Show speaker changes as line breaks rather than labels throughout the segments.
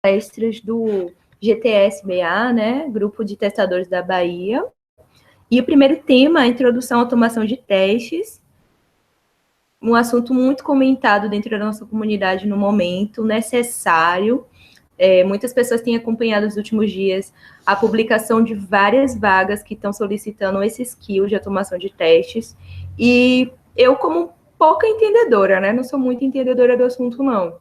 palestras do GTS-BA, né, Grupo de Testadores da Bahia. E o primeiro tema, a introdução à automação de testes, um assunto muito comentado dentro da nossa comunidade no momento, necessário. Muitas pessoas têm acompanhado nos últimos dias a publicação de várias vagas que estão solicitando esse skill de automação de testes. E eu, como pouca entendedora, né, não sou muito entendedora do assunto, não,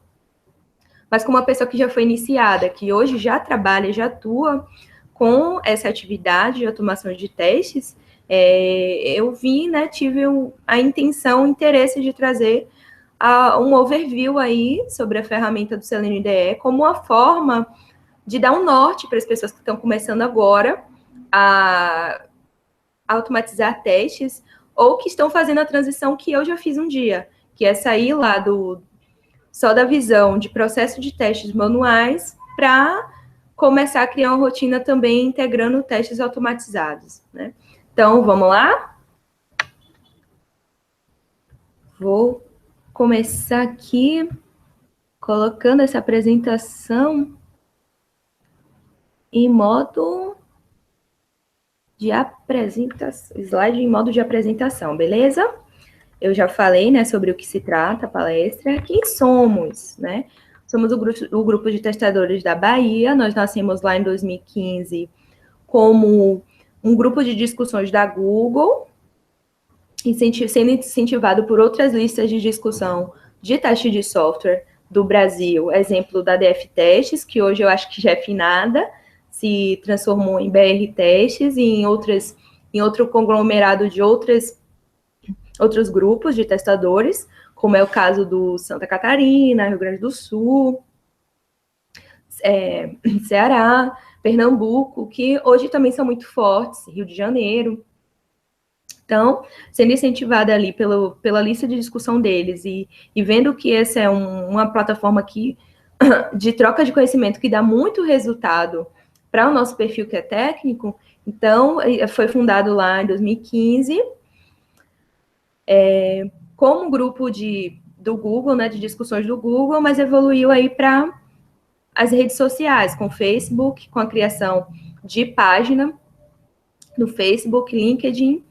mas como uma pessoa que já foi iniciada, que hoje já trabalha, já atua com essa atividade de automação de testes, eu vi, né, tive a intenção, o interesse de trazer um overview aí sobre a ferramenta do Selenium IDE como uma forma de dar um norte para as pessoas que estão começando agora a automatizar testes ou que estão fazendo a transição que eu já fiz um dia, que é sair lá só da visão de processo de testes manuais para começar a criar uma rotina também integrando testes automatizados, né? Então, vamos lá? Vou começar aqui colocando essa apresentação em modo de apresentação, slide em modo de apresentação, beleza? Eu já falei, né, sobre o que se trata a palestra. Quem somos, né? Somos o grupo de testadores da Bahia. Nós nascemos lá em 2015 como um grupo de discussões da Google, sendo incentivado por outras listas de discussão de teste de software do Brasil. Exemplo da DF Testes, que hoje eu acho que já é finada, se transformou em BR Testes e em outro conglomerado de outros grupos de testadores, como é o caso do Santa Catarina, Rio Grande do Sul, Ceará, Pernambuco, que hoje também são muito fortes, Rio de Janeiro. Então, sendo incentivada ali pela lista de discussão deles e vendo que essa é uma plataforma de troca de conhecimento que dá muito resultado para o nosso perfil que é técnico, então, foi fundado lá em 2015, como grupo do Google, né, de discussões do Google, mas evoluiu aí para as redes sociais, com o Facebook, com a criação de página no Facebook, LinkedIn.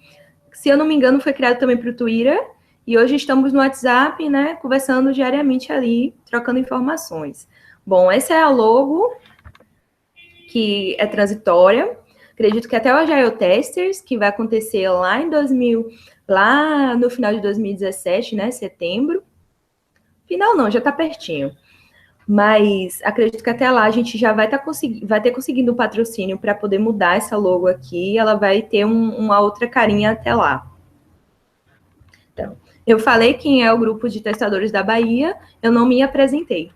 Se eu não me engano, foi criado também para o Twitter, e hoje estamos no WhatsApp, né, conversando diariamente ali, trocando informações. Bom, essa é a logo, que é transitória. Acredito que até o Agile Testers, que vai acontecer lá no final de 2017, né, setembro. Final não, já está pertinho. Mas acredito que até lá a gente já vai ter conseguindo um patrocínio para poder mudar essa logo aqui, e ela vai ter uma outra carinha até lá. Então, eu falei quem é o grupo de testadores da Bahia, eu não me apresentei.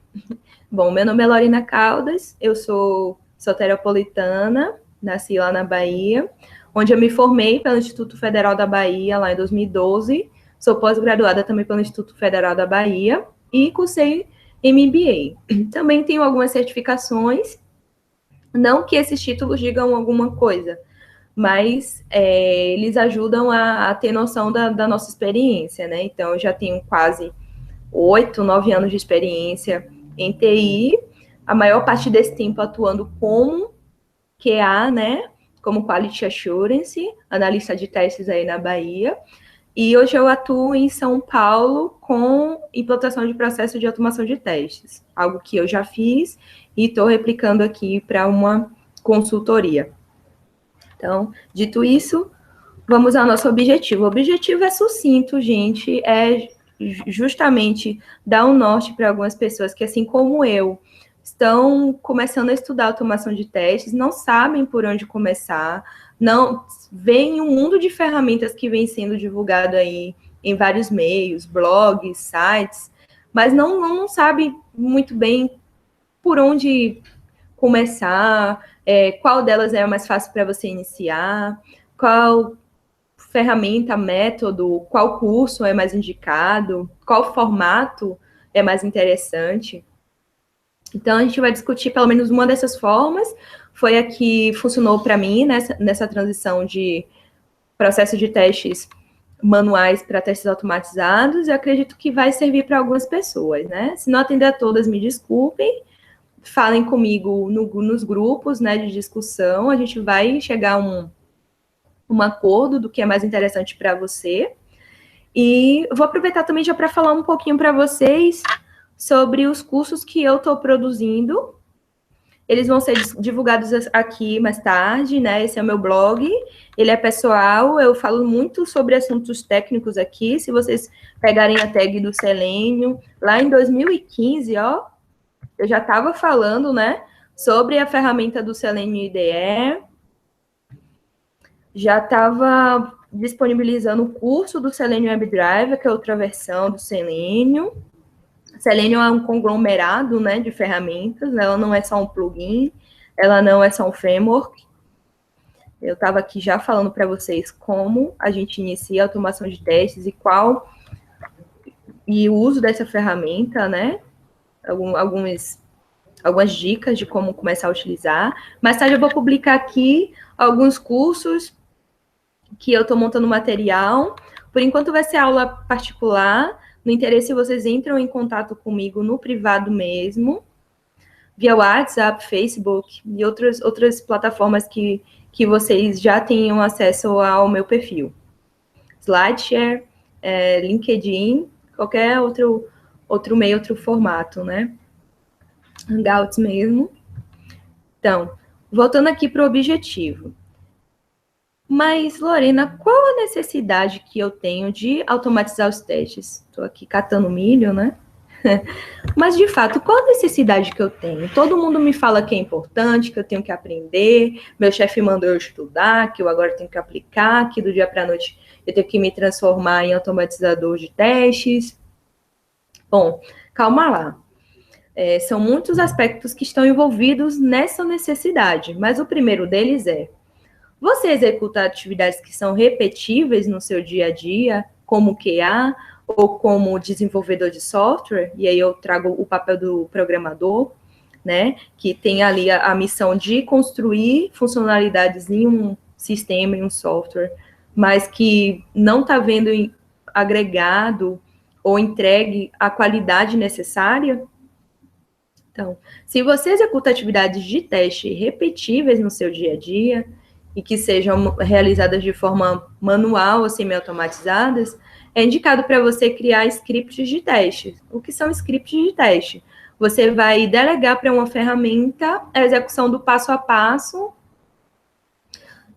Bom, meu nome é Lorena Caldas, eu sou soteropolitana, nasci lá na Bahia, onde eu me formei pelo Instituto Federal da Bahia, lá em 2012, sou pós-graduada também pelo Instituto Federal da Bahia, e cursei MBA. Também tenho algumas certificações, não que esses títulos digam alguma coisa, mas eles ajudam a ter noção da nossa experiência, né? Então, eu já tenho quase 8, 9 anos de experiência em TI, a maior parte desse tempo atuando como QA, né? Como Quality Assurance, analista de testes aí na Bahia. E hoje eu atuo em São Paulo com implantação de processo de automação de testes, algo que eu já fiz e estou replicando aqui para uma consultoria. Então, dito isso, vamos ao nosso objetivo. O objetivo é sucinto, gente, é justamente dar um norte para algumas pessoas que, assim como eu, estão começando a estudar automação de testes, não sabem por onde começar, não veem um mundo de ferramentas que vem sendo divulgado aí em vários meios, blogs, sites, mas não sabem muito bem por onde começar, qual delas é a mais fácil para você iniciar, qual ferramenta, método, qual curso é mais indicado, qual formato é mais interessante. Então, a gente vai discutir pelo menos uma dessas formas. Foi a que funcionou para mim nessa transição de processo de testes manuais para testes automatizados. Eu acredito que vai servir para algumas pessoas, né? Se não atender a todas, me desculpem, falem comigo nos grupos, né, de discussão. A gente vai chegar a um acordo do que é mais interessante para você. E vou aproveitar também já para falar um pouquinho para vocês sobre os cursos que eu estou produzindo. Eles vão ser divulgados aqui mais tarde, né? Esse é o meu blog, ele é pessoal, eu falo muito sobre assuntos técnicos aqui. Se vocês pegarem a tag do Selenium, lá em 2015, ó, eu já estava falando, né, sobre a ferramenta do Selenium IDE, já estava disponibilizando o curso do Selenium WebDriver, que é outra versão do Selenium. Selenium é um conglomerado, né, de ferramentas, ela não é só um plugin, ela não é só um framework. Eu estava aqui já falando para vocês como a gente inicia a automação de testes e o uso dessa ferramenta, né, algumas dicas de como começar a utilizar. Mais tarde eu vou publicar aqui alguns cursos que eu estou montando material. Por enquanto vai ser aula particular. No interesse, vocês entram em contato comigo no privado mesmo, via WhatsApp, Facebook e outras plataformas que vocês já tenham acesso ao meu perfil. SlideShare, LinkedIn, qualquer outro meio, outro formato, né? Hangouts mesmo. Então, voltando aqui para o objetivo. Mas, Lorena, qual a necessidade que eu tenho de automatizar os testes? Estou aqui catando milho, né? Mas, de fato, qual a necessidade que eu tenho? Todo mundo me fala que é importante, que eu tenho que aprender, meu chefe mandou eu estudar, que eu agora tenho que aplicar, que do dia para a noite eu tenho que me transformar em automatizador de testes. Bom, calma lá. São muitos aspectos que estão envolvidos nessa necessidade, mas o primeiro deles é: você executa atividades que são repetíveis no seu dia a dia, como QA ou como desenvolvedor de software, e aí eu trago o papel do programador, né, que tem ali a missão de construir funcionalidades em um sistema, em um software, mas que não está vendo agregado ou entregue a qualidade necessária. Então, se você executa atividades de teste repetíveis no seu dia a dia, e que sejam realizadas de forma manual ou semi-automatizadas, é indicado para você criar scripts de teste. O que são scripts de teste? Você vai delegar para uma ferramenta a execução do passo a passo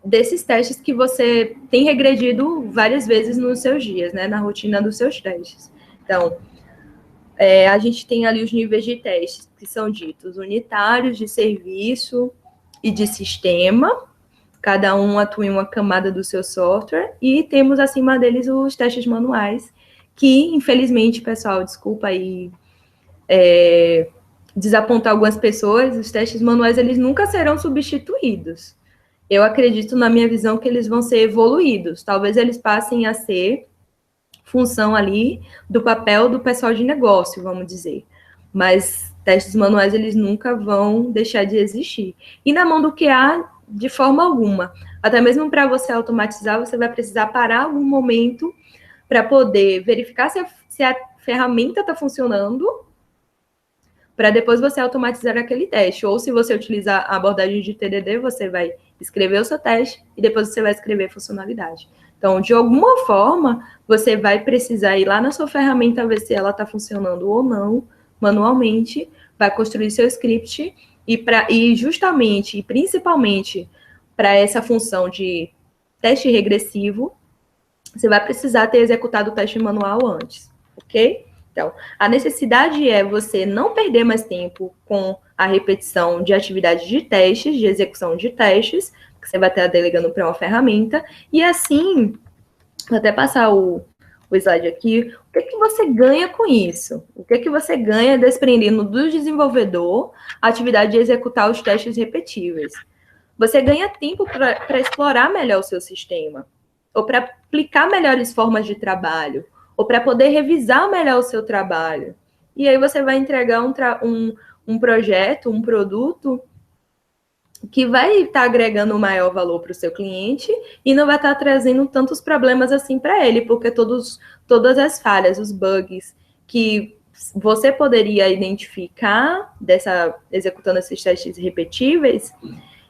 desses testes que você tem regredido várias vezes nos seus dias, né, na rotina dos seus testes. Então, a gente tem ali os níveis de testes, que são ditos unitários, de serviço e de sistema. Cada um atua em uma camada do seu software, e temos acima deles os testes manuais, que, infelizmente, pessoal, desculpa aí desapontar algumas pessoas, os testes manuais, eles nunca serão substituídos. Eu acredito, na minha visão, que eles vão ser evoluídos. Talvez eles passem a ser função ali do papel do pessoal de negócio, vamos dizer. Mas testes manuais, eles nunca vão deixar de existir. E na mão do QA, de forma alguma. Até mesmo para você automatizar, você vai precisar parar algum momento para poder verificar se a ferramenta está funcionando, para depois você automatizar aquele teste. Ou se você utilizar a abordagem de TDD, você vai escrever o seu teste e depois você vai escrever a funcionalidade. Então, de alguma forma, você vai precisar ir lá na sua ferramenta ver se ela está funcionando ou não, manualmente, vai construir seu script e justamente, e principalmente, para essa função de teste regressivo, você vai precisar ter executado o teste manual antes, ok? Então, a necessidade é você não perder mais tempo com a repetição de atividades de testes, de execução de testes, que você vai estar delegando para uma ferramenta, e assim, vou até passar o slide aqui, o que você ganha com isso? O que você ganha desprendendo do desenvolvedor a atividade de executar os testes repetíveis? Você ganha tempo para explorar melhor o seu sistema, ou para aplicar melhores formas de trabalho, ou para poder revisar melhor o seu trabalho. E aí você vai entregar um projeto, um produto que vai estar agregando maior valor para o seu cliente e não vai estar trazendo tantos problemas assim para ele, porque todas as falhas, os bugs que você poderia identificar, executando esses testes repetíveis,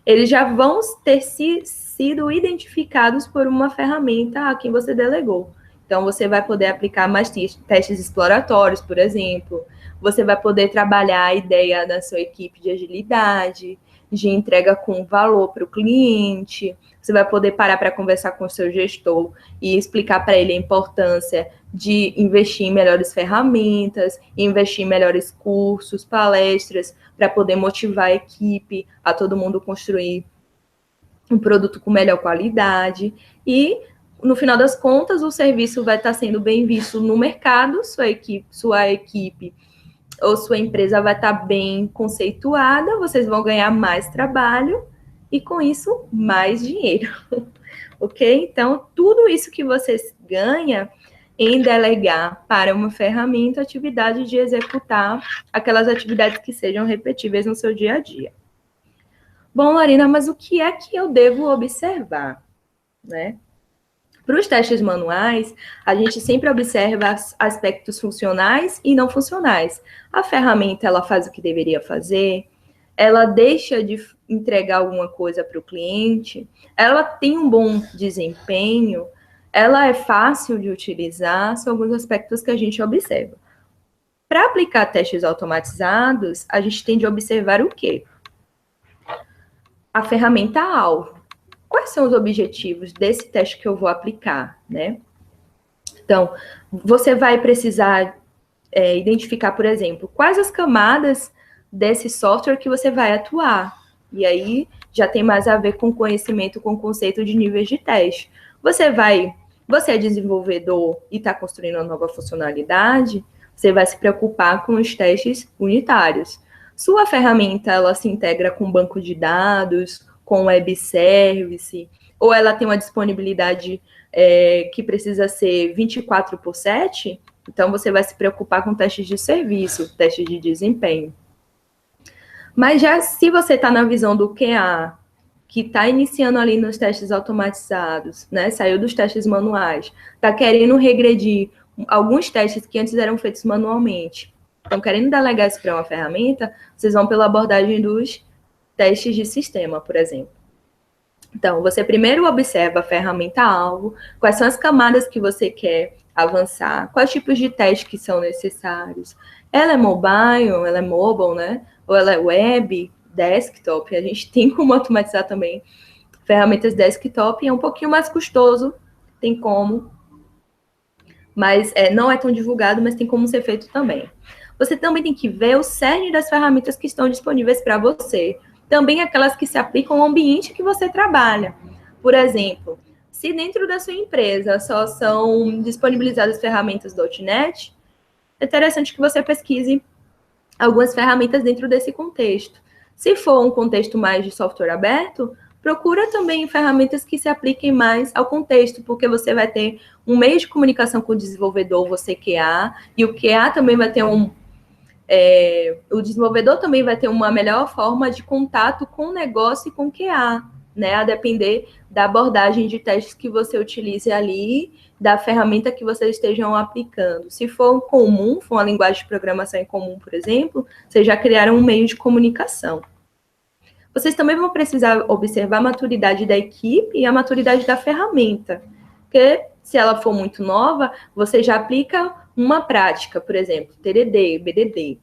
eles já vão ter sido identificados por uma ferramenta a quem você delegou. Então, você vai poder aplicar mais testes exploratórios, por exemplo. Você vai poder trabalhar a ideia da sua equipe de agilidade, de entrega com valor para o cliente. Você vai poder parar para conversar com o seu gestor e explicar para ele a importância de investir em melhores ferramentas, investir em melhores cursos, palestras, para poder motivar a equipe, a todo mundo construir um produto com melhor qualidade. E, no final das contas, o serviço vai estar sendo bem visto no mercado, sua equipe ou sua empresa vai estar bem conceituada, vocês vão ganhar mais trabalho e, com isso, mais dinheiro. Ok? Então, tudo isso que vocês ganham em delegar para uma ferramenta a atividade de executar aquelas atividades que sejam repetíveis no seu dia a dia. Bom, Lorena, mas o que é que eu devo observar, né? Para os testes manuais, a gente sempre observa aspectos funcionais e não funcionais. A ferramenta, ela faz o que deveria fazer, ela deixa de entregar alguma coisa para o cliente, ela tem um bom desempenho, ela é fácil de utilizar, são alguns aspectos que a gente observa. Para aplicar testes automatizados, a gente tem de observar o quê? A ferramenta-alvo. Quais são os objetivos desse teste que eu vou aplicar, né? Então, você vai precisar identificar, por exemplo, quais as camadas desse software que você vai atuar. E aí, já tem mais a ver com conhecimento, com o conceito de níveis de teste. Você é desenvolvedor e está construindo uma nova funcionalidade, você vai se preocupar com os testes unitários. Sua ferramenta, ela se integra com banco de dados, com web service, ou ela tem uma disponibilidade que precisa ser 24/7, então você vai se preocupar com testes de serviço, testes de desempenho. Mas já se você está na visão do QA, que está iniciando ali nos testes automatizados, né, saiu dos testes manuais, está querendo regredir alguns testes que antes eram feitos manualmente, estão querendo delegar isso para uma ferramenta, vocês vão pela abordagem dos testes de sistema, por exemplo. Então, você primeiro observa a ferramenta-alvo, quais são as camadas que você quer avançar, quais tipos de testes que são necessários. Ela é mobile, né? Ou ela é web, desktop. A gente tem como automatizar também ferramentas desktop, é um pouquinho mais custoso, tem como, mas não é tão divulgado, mas tem como ser feito também. Você também tem que ver o cerne das ferramentas que estão disponíveis para você. Também aquelas que se aplicam ao ambiente que você trabalha. Por exemplo, se dentro da sua empresa só são disponibilizadas ferramentas .NET, é interessante que você pesquise algumas ferramentas dentro desse contexto. Se for um contexto mais de software aberto, procura também ferramentas que se apliquem mais ao contexto, porque você vai ter um meio de comunicação com o desenvolvedor, você QA, e o QA também vai ter o desenvolvedor também vai ter uma melhor forma de contato com o negócio e com o QA, né? A depender da abordagem de testes que você utilize ali, da ferramenta que vocês estejam aplicando. Se for comum, for uma linguagem de programação em comum, por exemplo, vocês já criaram um meio de comunicação. Vocês também vão precisar observar a maturidade da equipe e a maturidade da ferramenta, porque se ela for muito nova, você já aplica uma prática, por exemplo, TDD, BDD.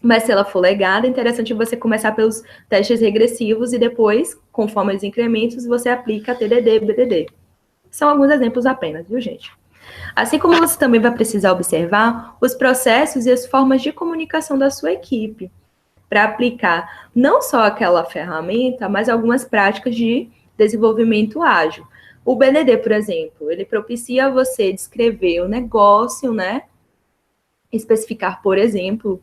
Mas se ela for legada, é interessante você começar pelos testes regressivos e depois, conforme os incrementos, você aplica TDD, BDD. São alguns exemplos apenas, viu, gente? Assim como você também vai precisar observar os processos e as formas de comunicação da sua equipe, para aplicar não só aquela ferramenta, mas algumas práticas de desenvolvimento ágil. O BDD, por exemplo, ele propicia você descrever o negócio, né? Especificar, por exemplos,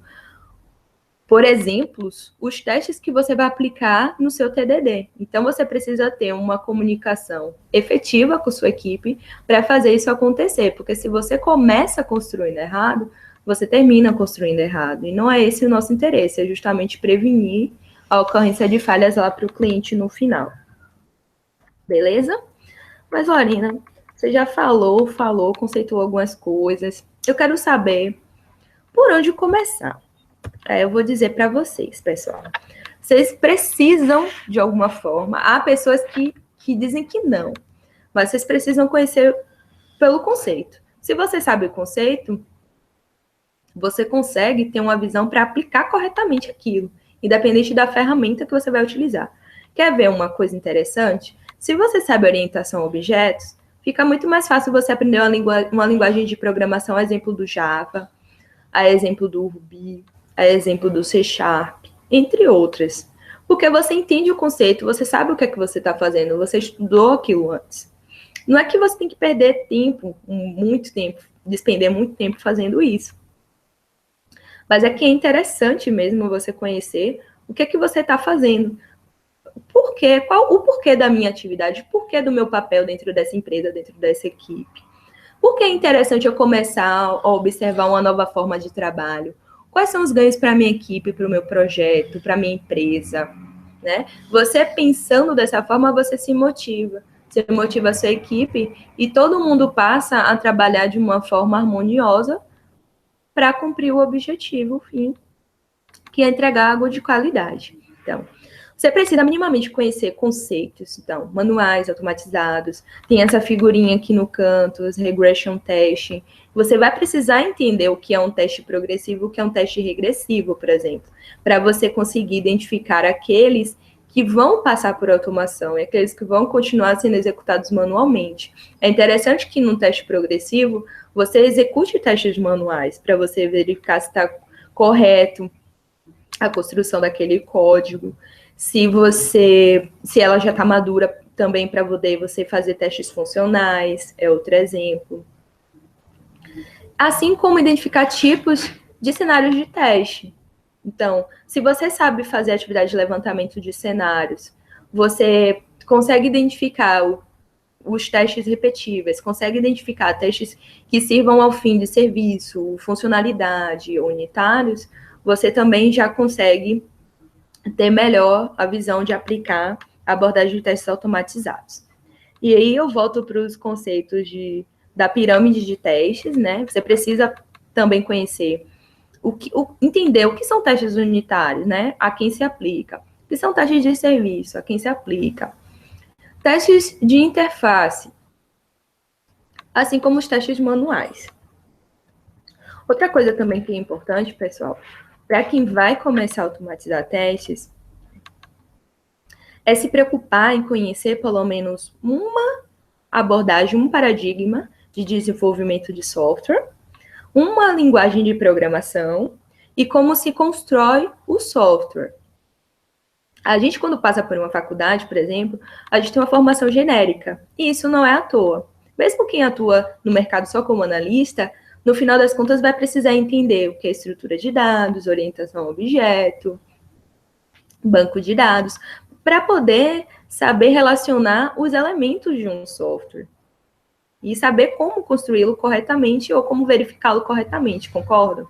os testes que você vai aplicar no seu TDD. Então, você precisa ter uma comunicação efetiva com sua equipe para fazer isso acontecer, porque se você começa construindo errado, você termina construindo errado. E não é esse o nosso interesse, é justamente prevenir a ocorrência de falhas lá para o cliente no final. Beleza? Mas, Lorena, você já falou, conceitou algumas coisas. Eu quero saber, Por onde começar? Eu vou dizer para vocês, pessoal. Vocês precisam, de alguma forma, há pessoas que dizem que não, mas vocês precisam conhecer pelo conceito. Se você sabe o conceito, você consegue ter uma visão para aplicar corretamente aquilo, independente da ferramenta que você vai utilizar. Quer ver uma coisa interessante? Se você sabe orientação a objetos, fica muito mais fácil você aprender uma linguagem de programação, a exemplo do Java, a exemplo do Ruby, a exemplo do C Sharp, entre outras. Porque você entende o conceito, você sabe o que é que você está fazendo, você estudou aquilo antes. Não é que você tem que perder tempo, muito tempo, despender muito tempo fazendo isso. Mas é que é interessante mesmo você conhecer o que é que você está fazendo. Por quê? Qual o porquê da minha atividade? O porquê do meu papel dentro dessa empresa, dentro dessa equipe? Por que é interessante eu começar a observar uma nova forma de trabalho? Quais são os ganhos para a minha equipe, para o meu projeto, para a minha empresa? Né? Você pensando dessa forma, você se motiva. Você motiva a sua equipe e todo mundo passa a trabalhar de uma forma harmoniosa para cumprir o objetivo, o fim, que é entregar algo de qualidade. Então, você precisa minimamente conhecer conceitos, então, manuais automatizados, tem essa figurinha aqui no canto, os regression testing. Você vai precisar entender o que é um teste progressivo, o que é um teste regressivo, por exemplo, para você conseguir identificar aqueles que vão passar por automação e aqueles que vão continuar sendo executados manualmente. É interessante que no teste progressivo, você execute testes manuais para você verificar se está correto a construção daquele código, se ela já está madura também para poder você fazer testes funcionais, é outro exemplo. Assim como identificar tipos de cenários de teste. Então, se você sabe fazer atividade de levantamento de cenários, você consegue identificar os testes repetíveis, consegue identificar testes que sirvam ao fim de serviço, funcionalidade, unitários, você também já consegue ter melhor a visão de aplicar a abordagem de testes automatizados. E aí eu volto para os conceitos da pirâmide de testes, né? Você precisa também conhecer, entender o que são testes unitários, né? A quem se aplica. O que são testes de serviço, a quem se aplica. Testes de interface, assim como os testes manuais. Outra coisa também que é importante, pessoal, para quem vai começar a automatizar testes, é se preocupar em conhecer pelo menos uma abordagem, um paradigma de desenvolvimento de software, uma linguagem de programação e como se constrói o software. A gente, quando passa por uma faculdade, por exemplo, a gente tem uma formação genérica, e isso não é à toa. Mesmo quem atua no mercado só como analista, no final das contas vai precisar entender o que é estrutura de dados, orientação a objeto, banco de dados, para poder saber relacionar os elementos de um software e saber como construí-lo corretamente ou como verificá-lo corretamente, concordam?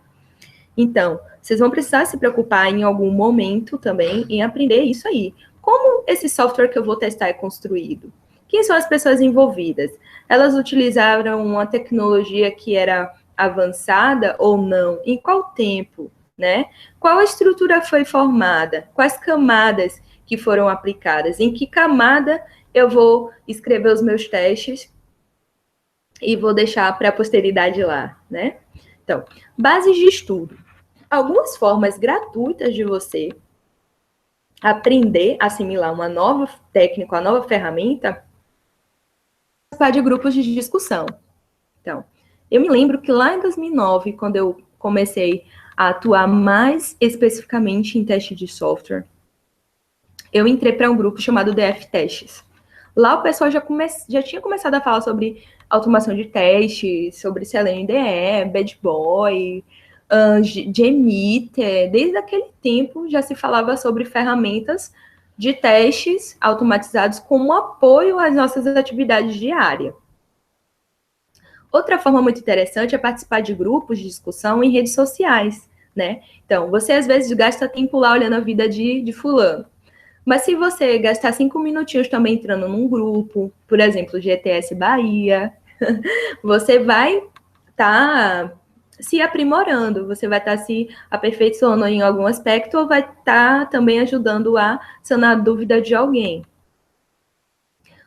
Então, vocês vão precisar se preocupar em algum momento também em aprender isso aí. Como esse software que eu vou testar é construído? Quem são as pessoas envolvidas? Elas utilizaram uma tecnologia que era avançada ou não? Em qual tempo? Né? Qual a estrutura foi formada? Quais camadas que foram aplicadas? Em que camada eu vou escrever os meus testes e vou deixar para a posteridade lá, né? Então, bases de estudo. Algumas formas gratuitas de você aprender a assimilar uma nova técnica, uma nova ferramenta, participar de grupos de discussão. Então, eu me lembro que lá em 2009, quando eu comecei a atuar mais especificamente em teste de software, eu entrei para um grupo chamado DF Testes. Lá o pessoal já tinha começado a falar sobre automação de testes, sobre SelenIDE, Bad Boy, Jmeter. Desde aquele tempo já se falava sobre ferramentas de testes automatizados como apoio às nossas atividades diárias. Outra forma muito interessante é participar de grupos de discussão em redes sociais, né? Então, você às vezes gasta tempo lá olhando a vida de fulano. Mas se você gastar 5 minutinhos também entrando num grupo, por exemplo, GTS Bahia, você vai estar se aprimorando, você vai estar se aperfeiçoando em algum aspecto ou vai estar também ajudando a sanar a dúvida de alguém.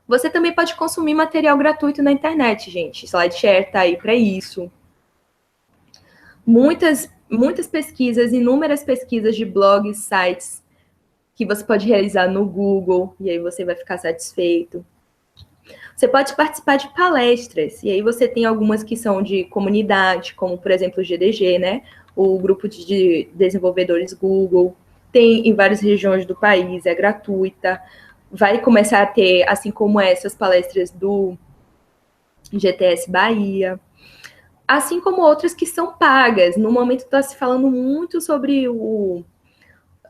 Você também pode consumir material gratuito na internet, gente. SlideShare está aí para isso. Muitas pesquisas, inúmeras pesquisas de blogs, sites, que você pode realizar no Google, e aí você vai ficar satisfeito. Você pode participar de palestras, e aí você tem algumas que são de comunidade, como, por exemplo, o GDG, né? O Grupo de Desenvolvedores Google. Tem em várias regiões do país, é gratuita. Vai começar a ter, assim como essas palestras do GTS Bahia, assim como outras que são pagas. No momento está se falando muito sobre o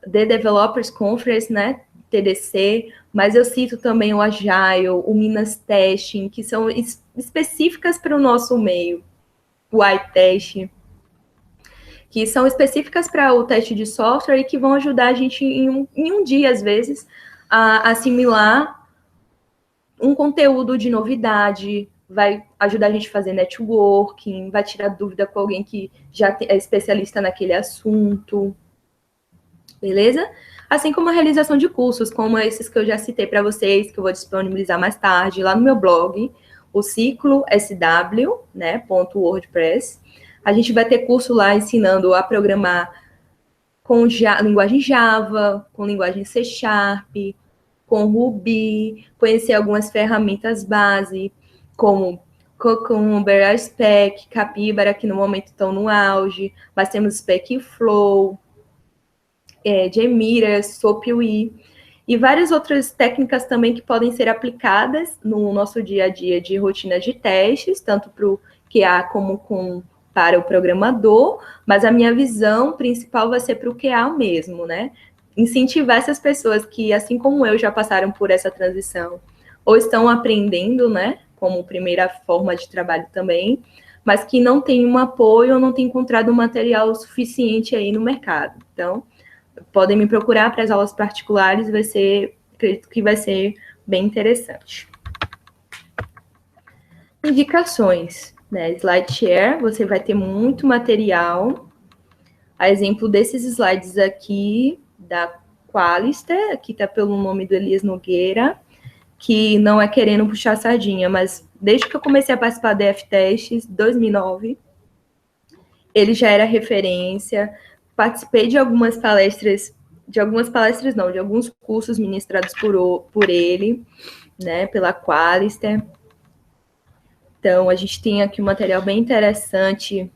The Developers Conference, né, TDC, mas eu cito também o Agile, o Minas Testing, que são específicas para o nosso meio, o iTest, que são específicas para o teste de software e que vão ajudar a gente em um dia, às vezes, a assimilar um conteúdo de novidade, vai ajudar a gente a fazer networking, vai tirar dúvida com alguém que já é especialista naquele assunto, beleza? Assim como a realização de cursos, como esses que eu já citei para vocês, que eu vou disponibilizar mais tarde lá no meu blog, o ciclo SW, né, .wordpress. A gente vai ter curso lá ensinando a programar com linguagem Java, com linguagem C#, com Ruby, conhecer algumas ferramentas base, como Cucumber, Spec, Capybara, que no momento estão no auge, mas temos Specflow, Gemira, SoapUI, e várias outras técnicas também que podem ser aplicadas no nosso dia a dia de rotina de testes, tanto para o QA como para o programador, mas a minha visão principal vai ser para o QA mesmo, né? Incentivar essas pessoas que, assim como eu, já passaram por essa transição, ou estão aprendendo, né, como primeira forma de trabalho também, mas que não tem um apoio ou não tem encontrado um material suficiente aí no mercado. Então, podem me procurar para as aulas particulares, acredito que vai ser bem interessante. Indicações, né? SlideShare, você vai ter muito material. A exemplo desses slides aqui, da Qualister, aqui está pelo nome do Elias Nogueira, que não é querendo puxar a sardinha, mas desde que eu comecei a participar da F-Testes, 2009, ele já era referência. Participei de algumas palestras, de alguns cursos ministrados por ele, né, pela Qualister. Então, a gente tem aqui um material bem interessante,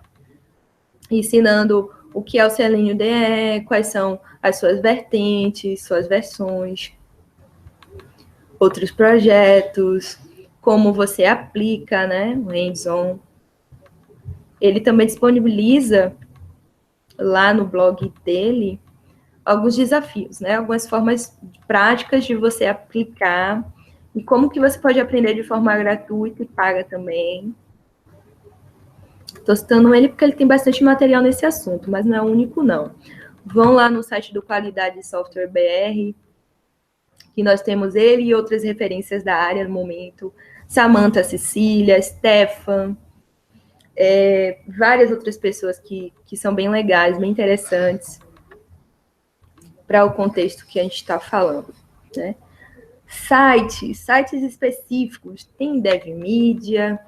ensinando o que é o Selenium DE, quais são as suas vertentes, suas versões, outros projetos, como você aplica, né, o hands-on. Ele também disponibiliza lá no blog dele alguns desafios, né, algumas formas práticas de você aplicar e como que você pode aprender de forma gratuita e paga também. Estou citando ele porque ele tem bastante material nesse assunto, mas não é o único, não. Vão lá no site do Qualidade Software BR, que nós temos ele e outras referências da área no momento. Samantha Cecília, Stefan, várias outras pessoas que são bem legais, bem interessantes para o contexto que a gente está falando, né? Sites específicos, tem DevMedia,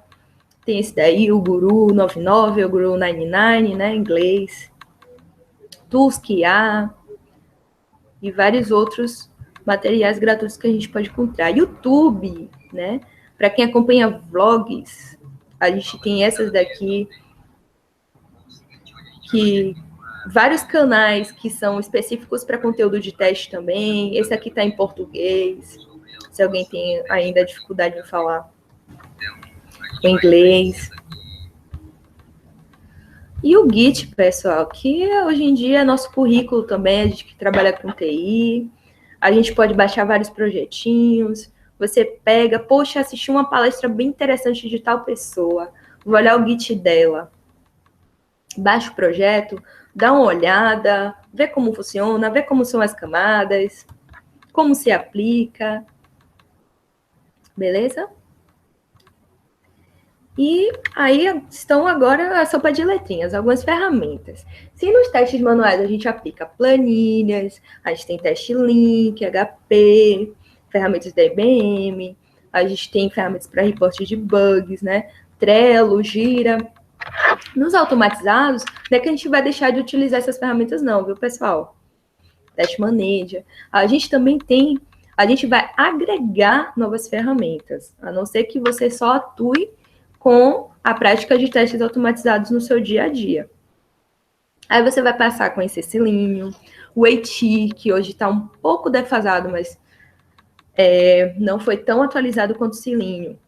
tem esse daí, o Guru 99, o Guru 99, né, em inglês, Tusk.IA e vários outros materiais gratuitos que a gente pode encontrar. YouTube, né, para quem acompanha vlogs, a gente tem essas daqui, que vários canais que são específicos para conteúdo de teste também. Esse aqui está em português, se alguém tem ainda dificuldade em falar o inglês. E o Git, pessoal, que hoje em dia é nosso currículo também, a gente que trabalha com TI, a gente pode baixar vários projetinhos, você pega, poxa, assisti uma palestra bem interessante de tal pessoa, vou olhar o Git dela, baixa o projeto, dá uma olhada, vê como funciona, vê como são as camadas, como se aplica, beleza? E aí estão agora a sopa de letrinhas, algumas ferramentas. Se nos testes manuais a gente aplica planilhas, a gente tem teste Link, HP, ferramentas da IBM, a gente tem ferramentas para reporte de bugs, né? Trello, Gira. Nos automatizados, não é que a gente vai deixar de utilizar essas ferramentas não, viu, pessoal? Teste Manager. A gente também tem, a gente vai agregar novas ferramentas, a não ser que você só atue com a prática de testes automatizados no seu dia a dia. Aí você vai passar a conhecer Selenium, o AT, que hoje está um pouco defasado, mas não foi tão atualizado quanto o Selenium.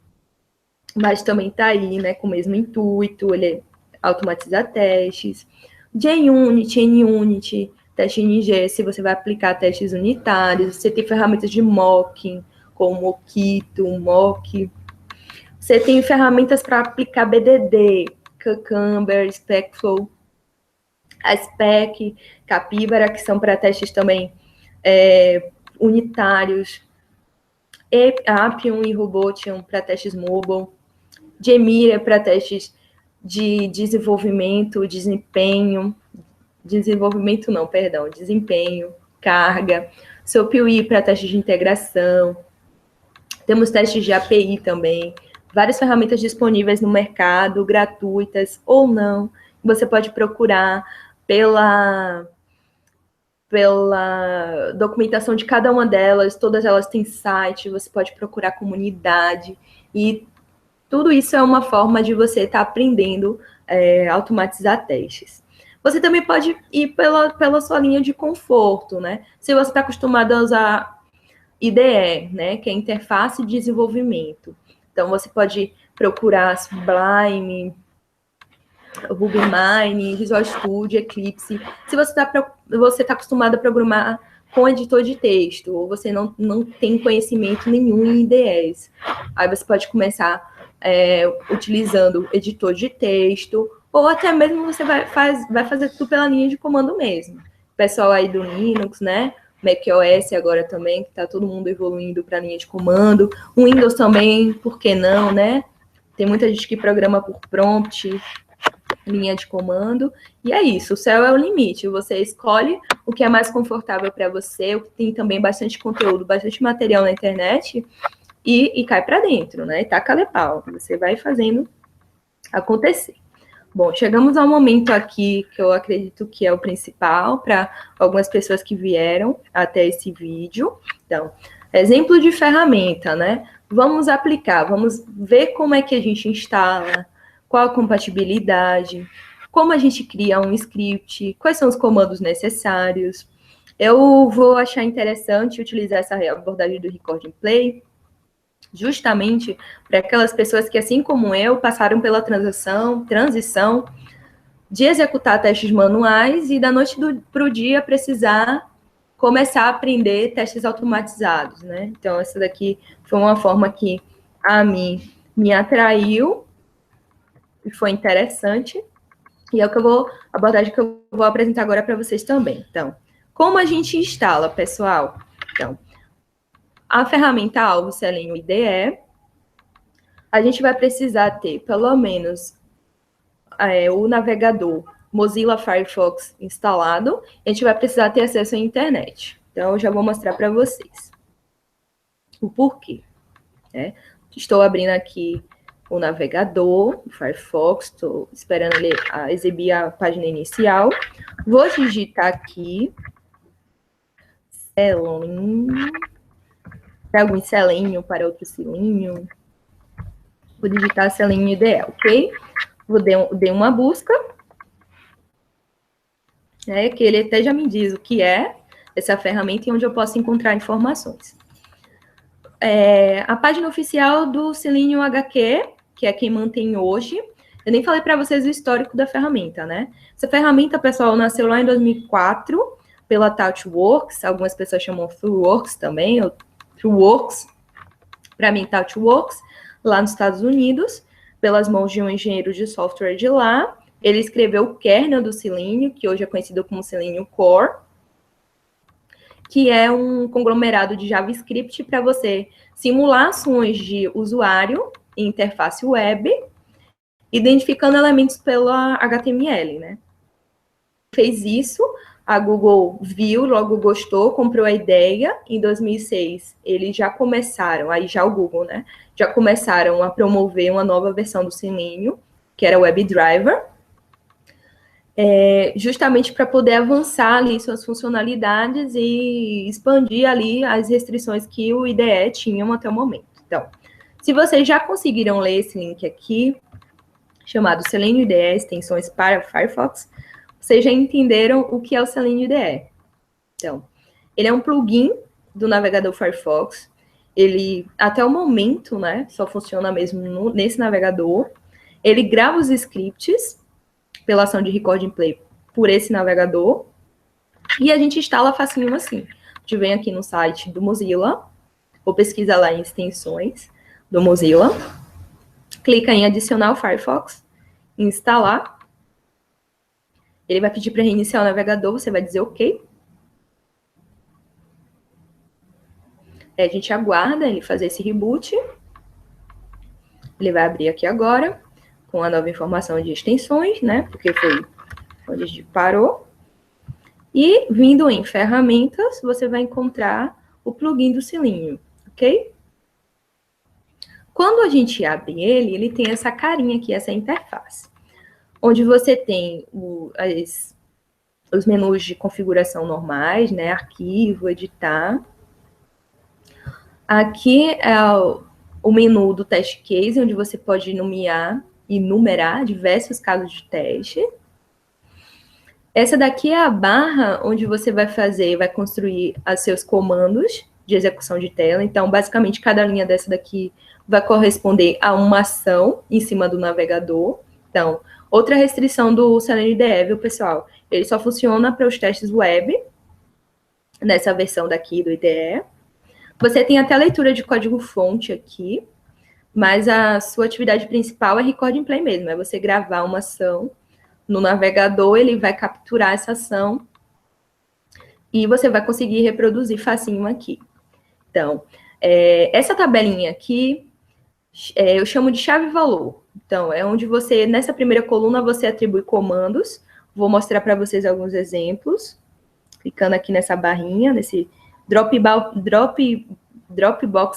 Mas também está aí, né, com o mesmo intuito, ele automatiza testes. JUnit, NUnit, teste NG, se você vai aplicar testes unitários, você tem ferramentas de mocking, como Mockito, Mock. Você tem ferramentas para aplicar BDD, Cucumber, SpecFlow, a Spec, Capybara, que são para testes também unitários, Appium e Robotium para testes mobile, Gemira para testes de desenvolvimento, desempenho, carga, SoapUI para testes de integração, temos testes de API também, várias ferramentas disponíveis no mercado, gratuitas ou não, você pode procurar pela documentação de cada uma delas, todas elas têm site, você pode procurar comunidade, e tudo isso é uma forma de você estar aprendendo a automatizar testes. Você também pode ir pela sua linha de conforto, né? Se você está acostumado a usar IDE, né, que é Interface de Desenvolvimento. Então, você pode procurar Sublime, RubyMine, Visual Studio, Eclipse. Se você tá acostumado a programar com editor de texto, ou você não tem conhecimento nenhum em IDEs, aí você pode começar utilizando editor de texto, ou até mesmo você vai fazer tudo pela linha de comando mesmo. O pessoal aí do Linux, né? macOS agora também, que está todo mundo evoluindo para a linha de comando. O Windows também, por que não, né? Tem muita gente que programa por prompt, linha de comando, e é isso, o céu é o limite, você escolhe o que é mais confortável para você, tem também bastante conteúdo, bastante material na internet, e cai para dentro, né, e taca-lhe pau, você vai fazendo acontecer. Bom, chegamos ao momento aqui que eu acredito que é o principal para algumas pessoas que vieram até esse vídeo. Então, exemplo de ferramenta, né? Vamos aplicar, vamos ver como é que a gente instala, qual a compatibilidade, como a gente cria um script, quais são os comandos necessários. Eu vou achar interessante utilizar essa abordagem do Recording Play, justamente para aquelas pessoas que, assim como eu, passaram pela transição de executar testes manuais e da noite para o dia precisar começar a aprender testes automatizados, né? Então, essa daqui foi uma forma que a mim me atraiu e foi interessante, e é o que a abordagem que eu vou apresentar agora para vocês também. Então, como a gente instala, pessoal? Então, a ferramenta alvo Selenium IDE, a gente vai precisar ter, pelo menos, o navegador Mozilla Firefox instalado, a gente vai precisar ter acesso à internet. Então, eu já vou mostrar para vocês o porquê. Né? Estou abrindo aqui o navegador, o Firefox, estou esperando ele exibir a página inicial. Vou digitar aqui Selenium, para algum Selenium, para outro Selenium. Vou digitar Selenium IDE, ok? Dei uma busca, né, que ele até já me diz o que é essa ferramenta e onde eu posso encontrar informações. A página oficial do Selenium HQ, que é quem mantém hoje. Eu nem falei para vocês o histórico da ferramenta, né? Essa ferramenta, pessoal, nasceu lá em 2004 pela ThoughtWorks, algumas pessoas chamam ThruWorks também, ou ThruWorks, para mim ThoughtWorks, lá nos Estados Unidos, pelas mãos de um engenheiro de software de lá. Ele escreveu o kernel do Selenium, que hoje é conhecido como Selenium Core, que é um conglomerado de JavaScript para você simular ações de usuário em interface web identificando elementos pela HTML, né? Fez isso, a Google viu, logo gostou, comprou a ideia. Em 2006, eles já começaram, aí já o Google, né? Já começaram a promover uma nova versão do Selenium, que era o WebDriver, justamente para poder avançar ali suas funcionalidades e expandir ali as restrições que o IDE tinha até o momento. Então, se vocês já conseguiram ler esse link aqui, chamado Selenium IDE, extensões para Firefox, vocês já entenderam o que é o Selenium IDE. Então, ele é um plugin do navegador Firefox. Ele, até o momento, né, só funciona mesmo nesse navegador. Ele grava os scripts pela ação de Record and Play por esse navegador. E a gente instala facinho assim. A gente vem aqui no site do Mozilla, ou pesquisa lá em extensões do Mozilla, clica em adicionar o Firefox, instalar. Ele vai pedir para reiniciar o navegador, você vai dizer OK. A gente aguarda ele fazer esse reboot. Ele vai abrir aqui agora, com a nova informação de extensões, né? Porque foi onde a gente parou. E, vindo em ferramentas, você vai encontrar o plugin do Selenium, ok? Quando a gente abre ele, ele tem essa carinha aqui, essa interface, onde você tem os menus de configuração normais, né? Arquivo, editar. Aqui é o menu do test case, onde você pode nomear e numerar diversos casos de teste. Essa daqui é a barra onde você vai construir os seus comandos de execução de tela. Então, basicamente, cada linha dessa daqui vai corresponder a uma ação em cima do navegador. Então, outra restrição do Selenium IDE, viu, pessoal? Ele só funciona para os testes web, nessa versão daqui do IDE. Você tem até a leitura de código-fonte aqui, mas a sua atividade principal é Record and Play mesmo, é você gravar uma ação no navegador, ele vai capturar essa ação e você vai conseguir reproduzir facinho aqui. Então, essa tabelinha aqui, eu chamo de chave-valor. Então, é onde você, nessa primeira coluna, você atribui comandos. Vou mostrar para vocês alguns exemplos. Clicando aqui nessa barrinha, nesse Dropbox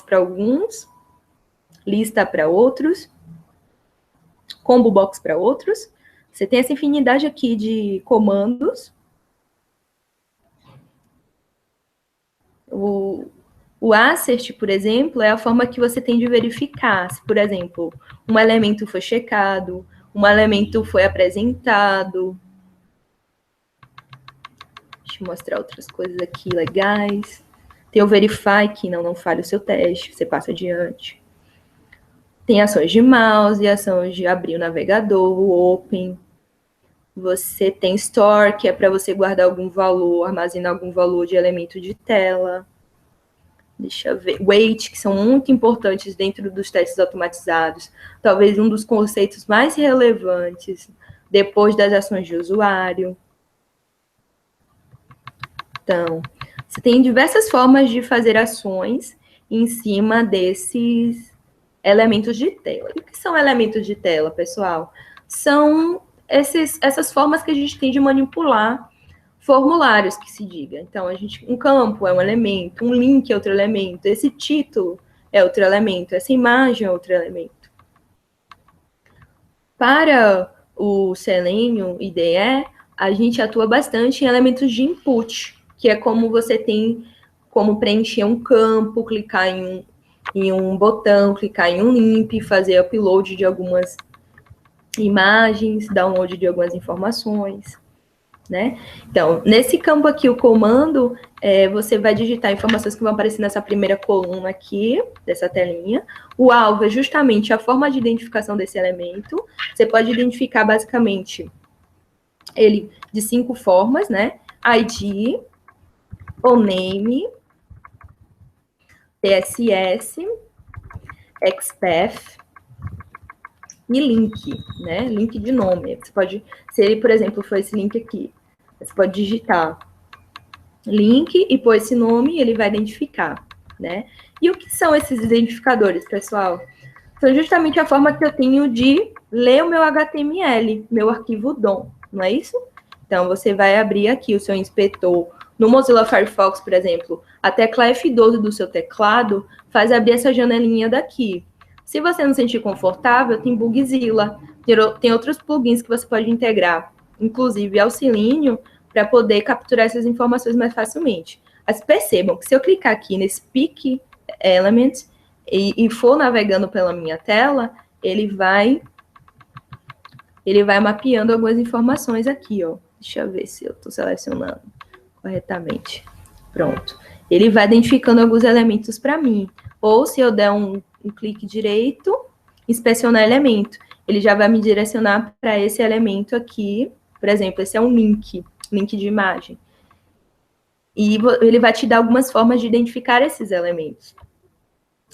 para alguns, lista para outros, combo box para outros. Você tem essa infinidade aqui de comandos. O assert, por exemplo, é a forma que você tem de verificar se, por exemplo, um elemento foi checado, um elemento foi apresentado. Deixa eu mostrar outras coisas aqui legais. Tem o verify, que não falha o seu teste, você passa adiante. Tem ações de mouse, ações de abrir o navegador, o open. Você tem store, que é para você guardar algum valor, armazenar algum valor de elemento de tela. Deixa eu ver. Wait, que são muito importantes dentro dos testes automatizados. Talvez um dos conceitos mais relevantes depois das ações de usuário. Então, você tem diversas formas de fazer ações em cima desses elementos de tela. E o que são elementos de tela, pessoal? São essas formas que a gente tem de manipular formulários, que se diga. Então, um campo é um elemento, um link é outro elemento, esse título é outro elemento, essa imagem é outro elemento. Para o Selenium IDE, a gente atua bastante em elementos de input, que é como você tem como preencher um campo, clicar em um botão, clicar em um link, fazer upload de algumas imagens, download de algumas informações, né? Então, nesse campo aqui, o comando, você vai digitar informações que vão aparecer nessa primeira coluna aqui, dessa telinha. O alvo é justamente a forma de identificação desse elemento. Você pode identificar, basicamente, ele de 5 formas, né? ID, o name, TSS, XPath e link, né? Link de nome. Você pode, se ele, por exemplo, for esse link aqui, você pode digitar link e pôr esse nome e ele vai identificar, né? E o que são esses identificadores, pessoal? Então, justamente a forma que eu tenho de ler o meu HTML, meu arquivo DOM, não é isso? Então, você vai abrir aqui o seu inspetor. No Mozilla Firefox, por exemplo, a tecla F12 do seu teclado faz abrir essa janelinha daqui. Se você não se sentir confortável, tem Bugzilla. Tem outros plugins que você pode integrar, inclusive Auxilínio, para poder capturar essas informações mais facilmente. Mas percebam que se eu clicar aqui nesse Pick Element e for navegando pela minha tela, ele vai mapeando algumas informações aqui, ó. Deixa eu ver se eu estou selecionando corretamente. Pronto. Ele vai identificando alguns elementos para mim. Ou se eu der um clique direito, inspecionar elemento, ele já vai me direcionar para esse elemento aqui. Por exemplo, esse é um link de imagem. E ele vai te dar algumas formas de identificar esses elementos.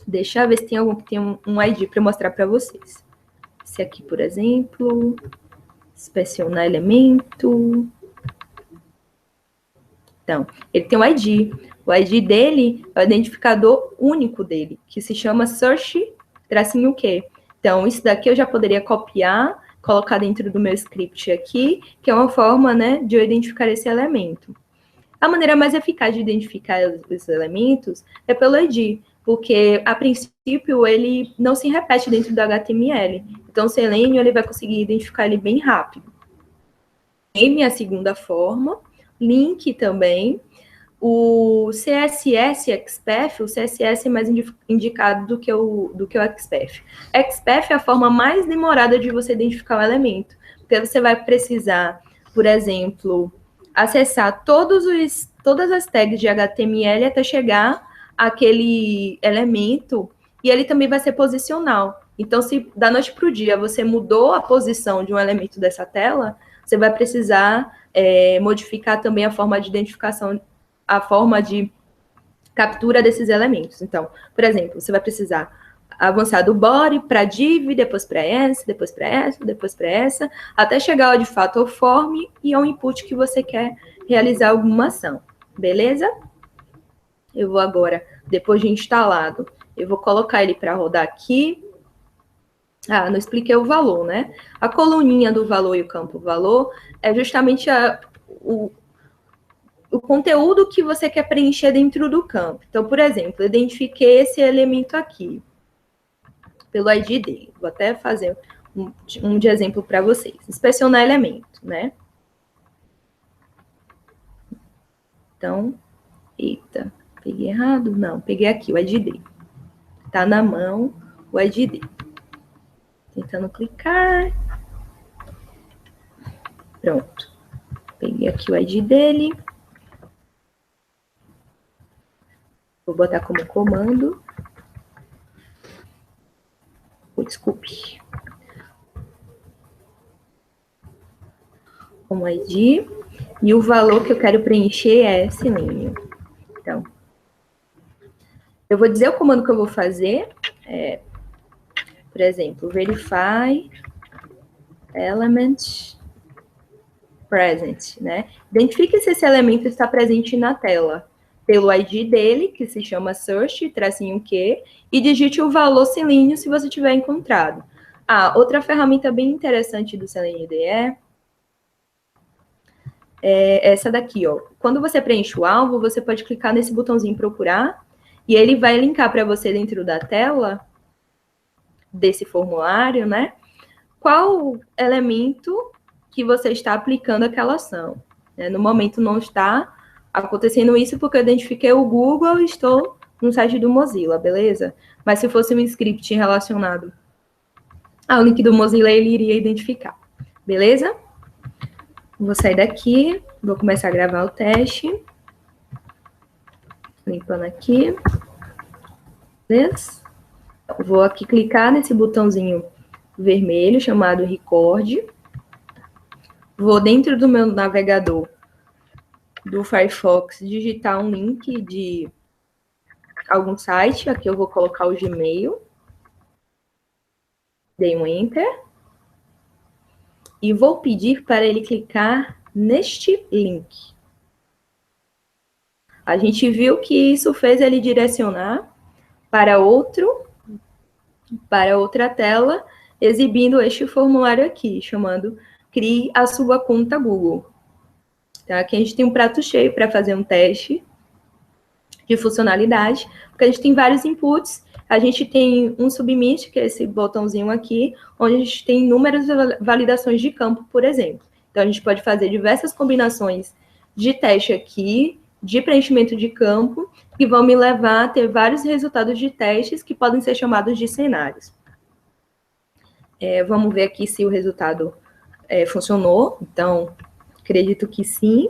Deixa eu ver se tem algum que tem um ID para mostrar para vocês. Esse aqui, por exemplo, inspecionar elemento. Então, ele tem um ID. O ID dele é o identificador único dele, que se chama search-q. Então, isso daqui eu já poderia copiar, colocar dentro do meu script aqui, que é uma forma, né, de eu identificar esse elemento. A maneira mais eficaz de identificar esses elementos é pelo ID, porque, a princípio, ele não se repete dentro do HTML. Então, o Selenium ele vai conseguir identificar ele bem rápido. Name é a segunda forma, link também. O CSS XPath, o CSS é mais indicado do que o XPath. XPath é a forma mais demorada de você identificar o elemento, porque você vai precisar, por exemplo, acessar todas as tags de HTML até chegar àquele elemento, e ele também vai ser posicional. Então, se da noite para o dia você mudou a posição de um elemento dessa tela, você vai precisar modificar também a forma de identificação, a forma de captura desses elementos. Então, por exemplo, você vai precisar avançar do body para div, depois para essa, depois para essa, depois para essa, até chegar ao de fato ao form e ao input que você quer realizar alguma ação. Beleza? Eu vou agora, depois de instalado, eu vou colocar ele para rodar aqui. Ah, não expliquei o valor, né? A coluninha do valor e o campo valor é justamente o conteúdo que você quer preencher dentro do campo. Então, por exemplo, eu identifiquei esse elemento aqui, pelo ID dele. Vou até fazer um de exemplo para vocês. Inspecionar elemento, né? Então, eita, peguei errado? Não, peguei aqui o ID dele. Tá na mão o ID dele. Tentando clicar. Pronto. Peguei aqui o ID dele. Vou botar como comando. Desculpe. Como ID. E o valor que eu quero preencher é Selenium. Então, eu vou dizer o comando que eu vou fazer. Por exemplo, verify element present, né? Identifique se esse elemento está presente na tela pelo ID dele, que se chama search, -q, e digite o valor Selenium se você tiver encontrado. Outra ferramenta bem interessante do Selenium IDE é essa daqui, ó. Quando você preenche o alvo, você pode clicar nesse botãozinho procurar, e ele vai linkar para você dentro da tela desse formulário, né? Qual elemento que você está aplicando aquela ação. No momento não está acontecendo isso porque eu identifiquei o Google e estou no site do Mozilla, beleza? Mas se fosse um script relacionado ao link do Mozilla, ele iria identificar, beleza? Vou sair daqui, vou começar a gravar o teste. Limpando aqui. Beleza? Vou aqui clicar nesse botãozinho vermelho chamado Record. Vou dentro do meu navegador do Firefox digitar um link de algum site. Aqui eu vou colocar o Gmail. Dei um Enter. E vou pedir para ele clicar neste link. A gente viu que isso fez ele direcionar para outro para outra tela, exibindo este formulário aqui, chamando Crie a sua conta Google. Então, aqui a gente tem um prato cheio para fazer um teste de funcionalidade, porque a gente tem vários inputs, a gente tem um submit, que é esse botãozinho aqui, onde a gente tem inúmeras validações de campo, por exemplo. Então, a gente pode fazer diversas combinações de teste aqui, de preenchimento de campo, que vão me levar a ter vários resultados de testes que podem ser chamados de cenários. Vamos ver aqui se o resultado funcionou. Então, acredito que sim.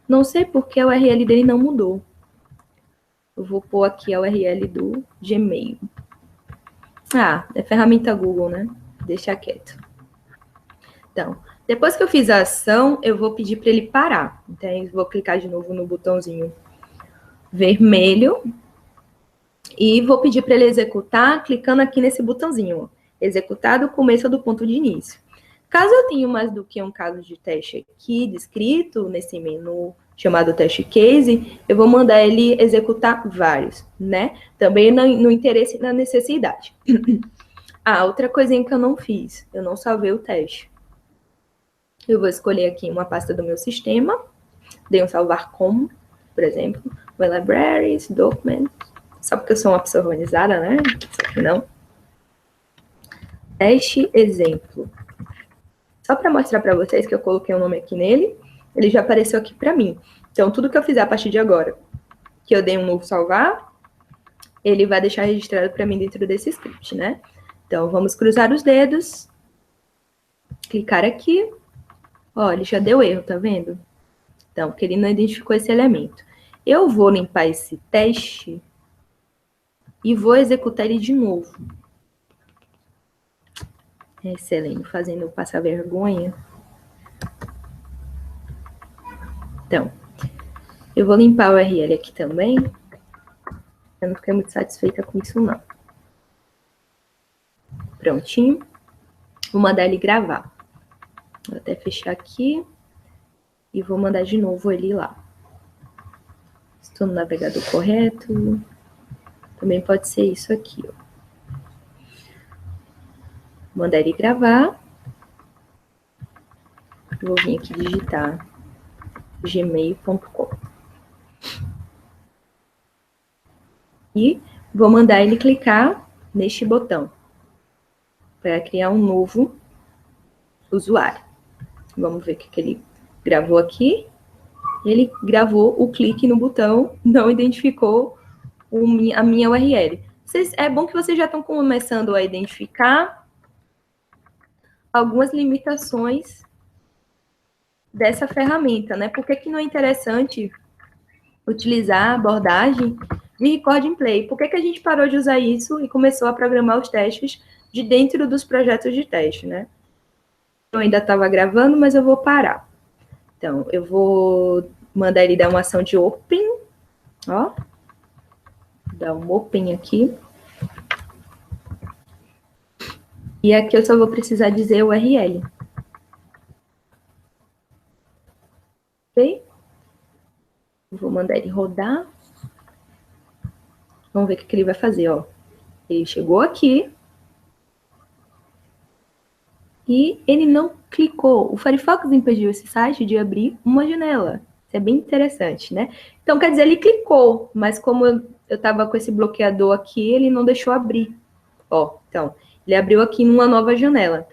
Não sei porque a URL dele não mudou. Eu vou pôr aqui a URL do Gmail. É ferramenta Google, né? Deixa quieto. Então, depois que eu fiz a ação, eu vou pedir para ele parar. Então, eu vou clicar de novo no botãozinho vermelho e vou pedir para ele executar, clicando aqui nesse botãozinho, ó, executar do começo do ponto de início. Caso eu tenha mais do que um caso de teste aqui descrito nesse menu chamado teste case, eu vou mandar ele executar vários, né? Também no interesse e na necessidade. Outra coisinha que eu não fiz, eu não salvei o teste. Eu vou escolher aqui uma pasta do meu sistema, dei um salvar como, por exemplo, My Libraries, Documents, só porque eu sou uma pessoa organizada, né? Só que não. Teste exemplo. Só para mostrar para vocês que eu coloquei o nome aqui nele, ele já apareceu aqui para mim. Então, tudo que eu fizer a partir de agora, que eu dei um novo salvar, ele vai deixar registrado para mim dentro desse script, né? Então, vamos cruzar os dedos, clicar aqui. Ó, ele já deu erro, tá vendo? Então, porque ele não identificou esse elemento. Eu vou limpar esse teste e vou executar ele de novo. Excelente, fazendo eu passar vergonha. Então, eu vou limpar o URL aqui também. Eu não fiquei muito satisfeita com isso, não. Prontinho. Vou mandar ele gravar. Vou até fechar aqui. E vou mandar de novo ele lá. Estou no navegador correto. Também pode ser isso aqui, ó. Mandar ele gravar. Vou vir aqui digitar gmail.com. E vou mandar ele clicar neste botão para criar um novo usuário. Vamos ver o que ele gravou aqui. Ele gravou o clique no botão, não identificou a minha URL. É bom que vocês já estão começando a identificar algumas limitações dessa ferramenta, né? Por que não é interessante utilizar a abordagem de record and play? Por que a gente parou de usar isso e começou a programar os testes de dentro dos projetos de teste, né? Eu ainda estava gravando, mas eu vou parar. Então, eu vou mandar ele dar uma ação de open, ó. Dar um open aqui. E aqui eu só vou precisar dizer o URL. Ok? Vou mandar ele rodar. Vamos ver o que ele vai fazer, ó. Ele chegou aqui. E ele não clicou. O Firefox impediu esse site de abrir uma janela. Isso é bem interessante, né? Então, quer dizer, ele clicou, mas como eu estava com esse bloqueador aqui, ele não deixou abrir. Ó, então, ele abriu aqui numa nova janela.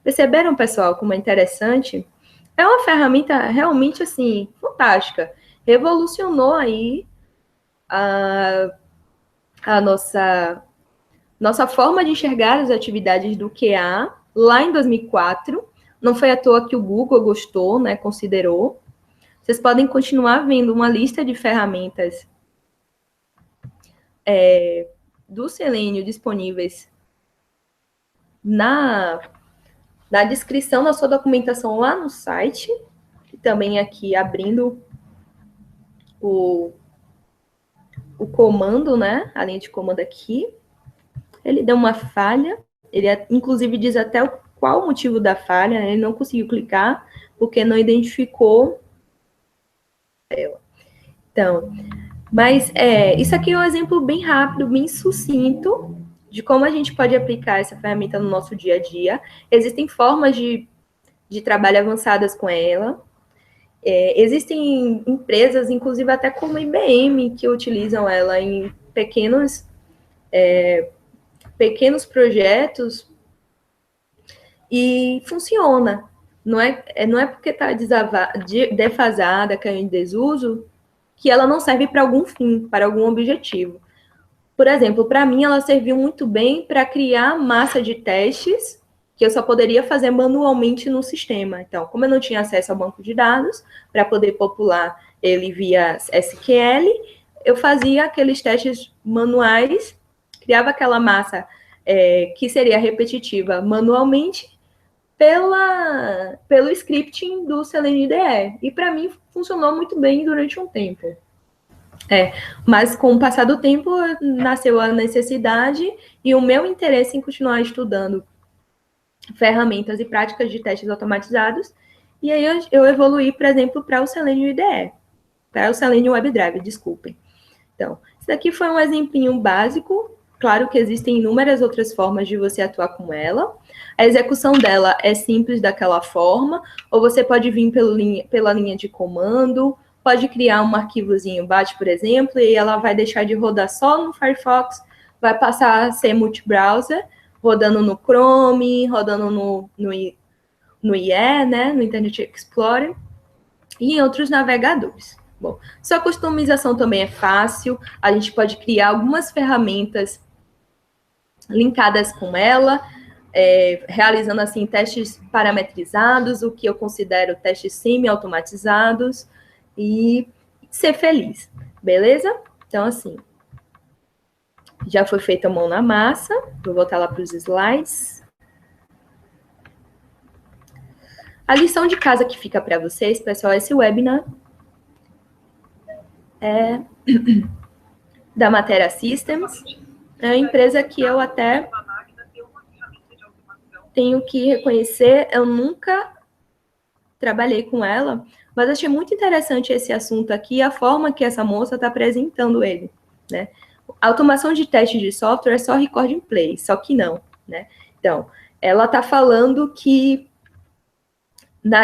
Perceberam, pessoal, como é interessante? É uma ferramenta realmente, assim, fantástica. Revolucionou aí a nossa forma de enxergar as atividades do QA lá em 2004. Não foi à toa que o Google gostou, né, considerou. Vocês podem continuar vendo uma lista de ferramentas do Selenium disponíveis na descrição da sua documentação lá no site. E também aqui abrindo o comando, né? A linha de comando aqui. Ele deu uma falha. Ele, inclusive, diz até qual o motivo da falha, né? Ele não conseguiu clicar porque não identificou ela. Então, Mas isso aqui é um exemplo bem rápido, bem sucinto, de como a gente pode aplicar essa ferramenta no nosso dia a dia. Existem formas de trabalho avançadas com ela. Existem empresas, inclusive até como a IBM, que utilizam ela em pequenos projetos e funciona. Não é porque está defasada, caiu em desuso, que ela não serve para algum fim, para algum objetivo. Por exemplo, para mim, ela serviu muito bem para criar massa de testes que eu só poderia fazer manualmente no sistema. Então, como eu não tinha acesso ao banco de dados, para poder popular ele via SQL, eu fazia aqueles testes manuais, criava aquela massa que seria repetitiva manualmente pelo scripting do Selenium IDE. E para mim funcionou muito bem durante um tempo. Mas com o passar do tempo nasceu a necessidade e o meu interesse em continuar estudando ferramentas e práticas de testes automatizados, e aí eu evoluí, por exemplo, para o Selenium IDE, para o Selenium WebDriver, desculpem. Então, isso daqui foi um exemplinho básico, claro que existem inúmeras outras formas de você atuar com ela. A execução dela é simples daquela forma, ou você pode vir pela linha de comando, pode criar um arquivozinho BAT, por exemplo, e ela vai deixar de rodar só no Firefox, vai passar a ser multi-browser, rodando no Chrome, rodando no IE, né, no Internet Explorer, e em outros navegadores. Bom, sua customização também é fácil, a gente pode criar algumas ferramentas linkadas com ela, realizando assim testes parametrizados, o que eu considero testes semi-automatizados, e ser feliz, beleza? Então, assim, já foi feita a mão na massa, vou voltar lá para os slides. A lição de casa que fica para vocês, pessoal, esse webinar é da Matera Systems, é uma empresa que eu até tenho que reconhecer, eu nunca trabalhei com ela, mas achei muito interessante esse assunto aqui, a forma que essa moça está apresentando ele, né? A automação de teste de software é só record and play, só que não, né? Então, ela está falando que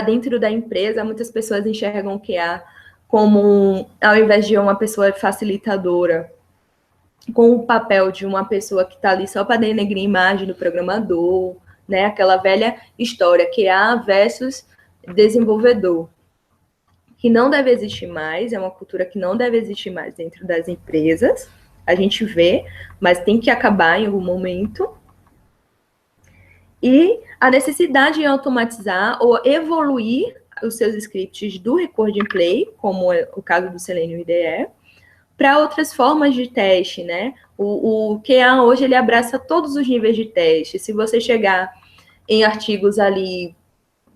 dentro da empresa, muitas pessoas enxergam o QA como, ao invés de uma pessoa facilitadora, com o papel de uma pessoa que está ali só para denegrir a imagem do programador, né? Aquela velha história, QA versus desenvolvedor, que não deve existir mais, é uma cultura que não deve existir mais dentro das empresas, a gente vê, mas tem que acabar em algum momento. E a necessidade de automatizar ou evoluir os seus scripts do Record and Play, como é o caso do Selenium IDE, para outras formas de teste, né? O QA hoje ele abraça todos os níveis de teste. Se você chegar em artigos ali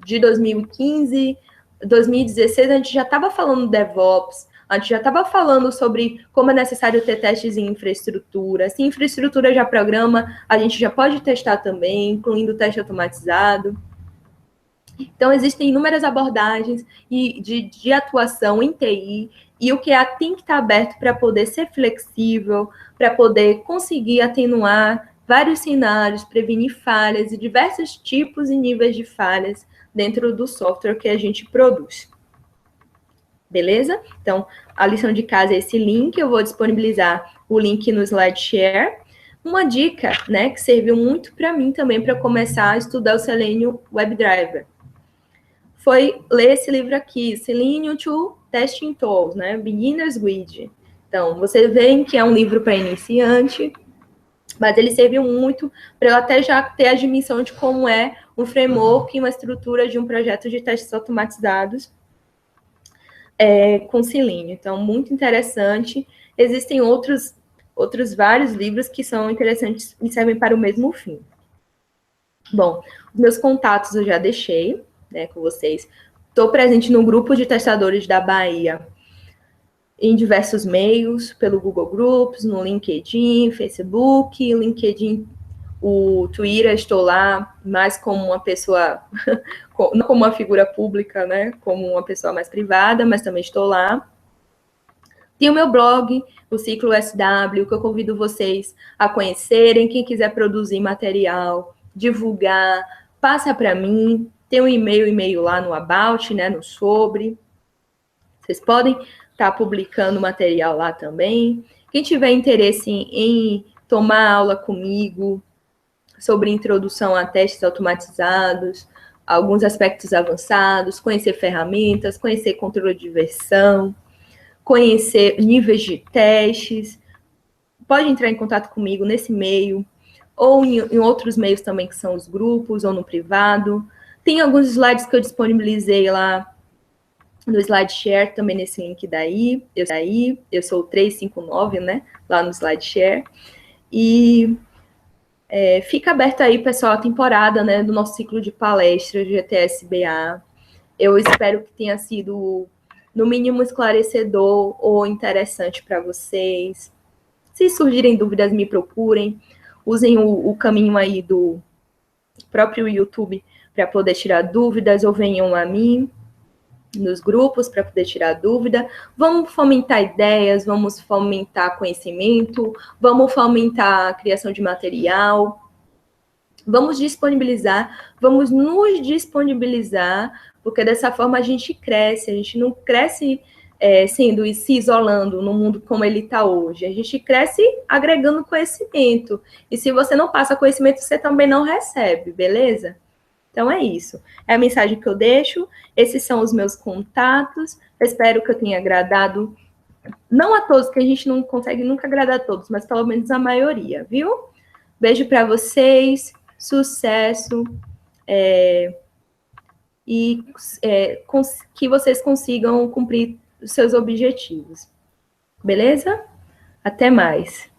de 2015, 2016, a gente já estava falando de DevOps, a gente já estava falando sobre como é necessário ter testes em infraestrutura. Se infraestrutura já programa, a gente já pode testar também, incluindo teste automatizado. Então, existem inúmeras abordagens de atuação em TI, e o QA tem que estar aberto para poder ser flexível, para poder conseguir atenuar vários cenários, prevenir falhas e diversos tipos e níveis de falhas dentro do software que a gente produz. Beleza? Então, a lição de casa é esse link, eu vou disponibilizar o link no SlideShare. Uma dica, né, que serviu muito para mim também para começar a estudar o Selenium WebDriver, foi ler esse livro aqui, Selenium to Testing Tools, né, Beginner's Guide. Então, você vê que é um livro para iniciante, mas ele serviu muito para eu até já ter a dimensão de como é um framework e uma estrutura de um projeto de testes automatizados com Selenium. Então, muito interessante. Existem outros vários livros que são interessantes e servem para o mesmo fim. Bom, os meus contatos eu já deixei, né, com vocês. Estou presente no grupo de testadores da Bahia em diversos meios, pelo Google Groups, no LinkedIn, Facebook, LinkedIn, o Twitter, estou lá mais como uma pessoa, não como uma figura pública, né, como uma pessoa mais privada, mas também estou lá. Tem o meu blog, o Ciclo SW, que eu convido vocês a conhecerem. Quem quiser produzir material, divulgar, passa para mim. Tem um e-mail lá no About, né, no Sobre. Vocês podem estar publicando material lá também. Quem tiver interesse em tomar aula comigo sobre introdução a testes automatizados, alguns aspectos avançados, conhecer ferramentas, conhecer controle de versão, conhecer níveis de testes, pode entrar em contato comigo nesse e-mail, ou em outros meios também, que são os grupos, ou no privado. Tem alguns slides que eu disponibilizei lá no SlideShare, também nesse link daí. Eu sou o 359, né? Lá no SlideShare. E fica aberta aí, pessoal, a temporada, né, do nosso ciclo de palestras GTS-BA. Eu espero que tenha sido, no mínimo, esclarecedor ou interessante para vocês. Se surgirem dúvidas, me procurem. Usem o caminho aí do próprio YouTube para poder tirar dúvidas, ou venham a mim nos grupos para poder tirar dúvida. Vamos fomentar ideias, vamos fomentar conhecimento, vamos fomentar a criação de material. Vamos nos disponibilizar, porque dessa forma a gente cresce. A gente não cresce se isolando no mundo como ele está hoje. A gente cresce agregando conhecimento. E se você não passa conhecimento, você também não recebe, beleza? Então é isso. É a mensagem que eu deixo. Esses são os meus contatos. Eu espero que eu tenha agradado, não a todos, que a gente não consegue nunca agradar a todos, mas pelo menos a maioria, viu? Beijo para vocês. Sucesso, e que vocês consigam cumprir os seus objetivos. Beleza? Até mais.